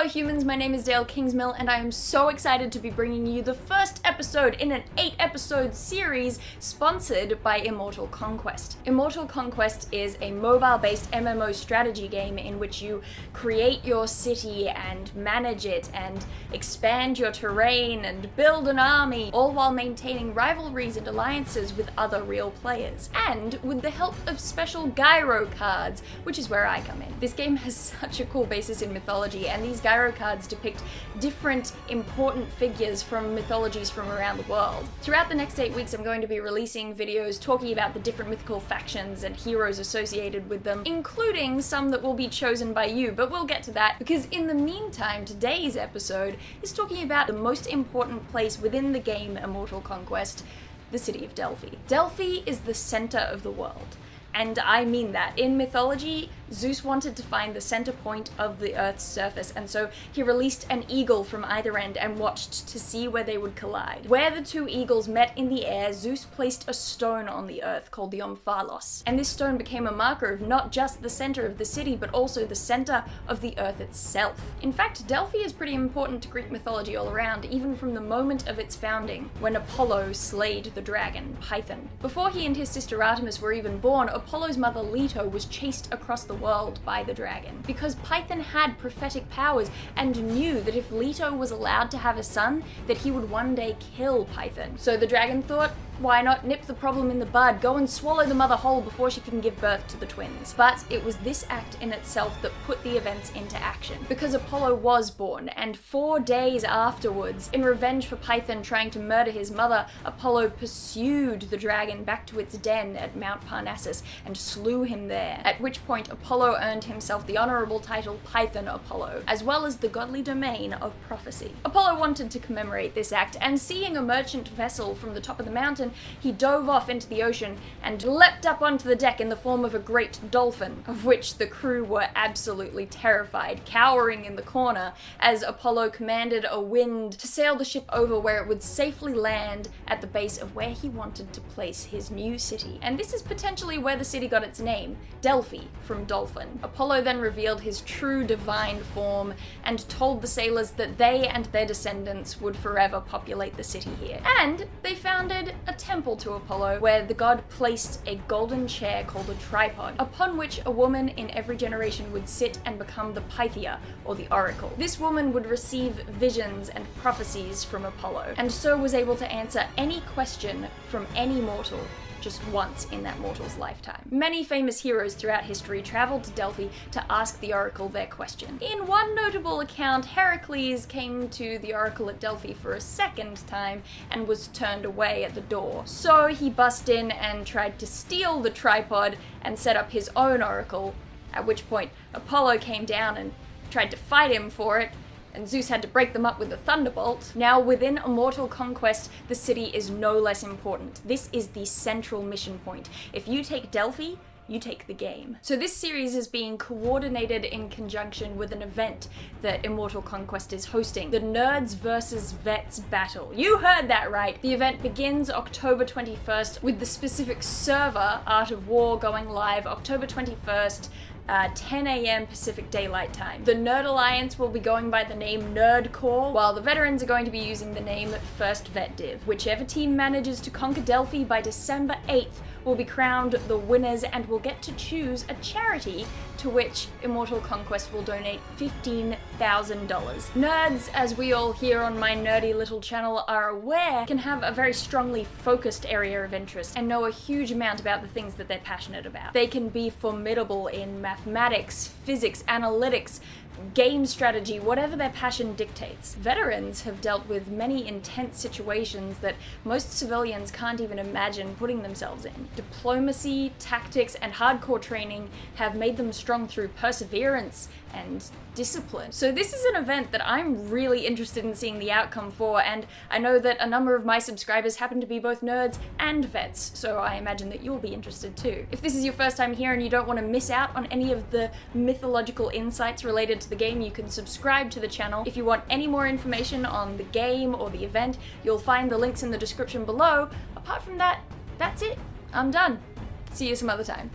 Hello humans, my name is Dale Kingsmill and I am so excited to be bringing you the first episode in an 8-episode series sponsored by Immortal Conquest. Immortal Conquest is a mobile-based MMO strategy game in which you create your city and manage it and expand your terrain and build an army, all while maintaining rivalries and alliances with other real players. And with the help of special gyro cards, which is where I come in. This game has such a cool basis in mythology, and these gyro cards depict different important figures from mythologies from around the world. Throughout the next 8 weeks, I'm going to be releasing videos talking about the different mythical factions and heroes associated with them, including some that will be chosen by you, but we'll get to that because in the meantime, today's episode is talking about the most important place within the game Immortal Conquest, the city of Delphi. Delphi is the center of the world. And I mean that. In mythology, Zeus wanted to find the center point of the Earth's surface, and so he released an eagle from either end and watched to see where they would collide. Where the two eagles met in the air, Zeus placed a stone on the Earth called the Omphalos. And this stone became a marker of not just the center of the city, but also the center of the Earth itself. In fact, Delphi is pretty important to Greek mythology all around, even from the moment of its founding, when Apollo slayed the dragon, Python. Before he and his sister Artemis were even born, Apollo's mother Leto was chased across the world by the dragon because Python had prophetic powers and knew that if Leto was allowed to have a son, that he would one day kill Python. So the dragon thought, why not nip the problem in the bud, go and swallow the mother whole before she can give birth to the twins. But it was this act in itself that put the events into action, because Apollo was born, and 4 days afterwards, in revenge for Python trying to murder his mother, Apollo pursued the dragon back to its den at Mount Parnassus and slew him there, at which point Apollo earned himself the honorable title Python Apollo, as well as the godly domain of prophecy. Apollo wanted to commemorate this act, and seeing a merchant vessel from the top of the mountain, he dove off into the ocean and leapt up onto the deck in the form of a great dolphin, of which the crew were absolutely terrified, cowering in the corner as Apollo commanded a wind to sail the ship over where it would safely land at the base of where he wanted to place his new city. And this is potentially where the city got its name, Delphi, from dolphin. Apollo then revealed his true divine form and told the sailors that they and their descendants would forever populate the city here. And they founded a temple to Apollo where the god placed a golden chair called a tripod, upon which a woman in every generation would sit and become the Pythia, or the oracle. This woman would receive visions and prophecies from Apollo, and so was able to answer any question from any mortal just once in that mortal's lifetime. Many famous heroes throughout history traveled to Delphi to ask the oracle their question. In one notable account, Heracles came to the oracle at Delphi for a second time and was turned away at the door. So he bust in and tried to steal the tripod and set up his own oracle, at which point Apollo came down and tried to fight him for it, and Zeus had to break them up with a thunderbolt. Now, within Immortal Conquest, the city is no less important. This is the central mission point. If you take Delphi, you take the game. So this series is being coordinated in conjunction with an event that Immortal Conquest is hosting, the Nerds vs. Vets Battle. You heard that right. The event begins October 21st with the specific server, Art of War, going live October 21st, 10 a.m. Pacific Daylight Time. The Nerd Alliance will be going by the name Nerd Corps, while the veterans are going to be using the name First Vet Div. Whichever team manages to conquer Delphi by December 8th will be crowned the winners and will get to choose a charity to which Immortal Conquest will donate $15,000. Nerds, as we all here on my nerdy little channel are aware, can have a very strongly focused area of interest and know a huge amount about the things that they're passionate about. They can be formidable in mathematics, physics, analytics, game strategy, whatever their passion dictates. Veterans have dealt with many intense situations that most civilians can't even imagine putting themselves in. Diplomacy, tactics, and hardcore training have made them strong through perseverance and discipline. So this is an event that I'm really interested in seeing the outcome for, and I know that a number of my subscribers happen to be both nerds and vets, so I imagine that you'll be interested too. If this is your first time here and you don't want to miss out on any of the mythological insights related to the game, you can subscribe to the channel. If you want any more information on the game or the event, you'll find the links in the description below. Apart from that, that's it. I'm done. See you some other time.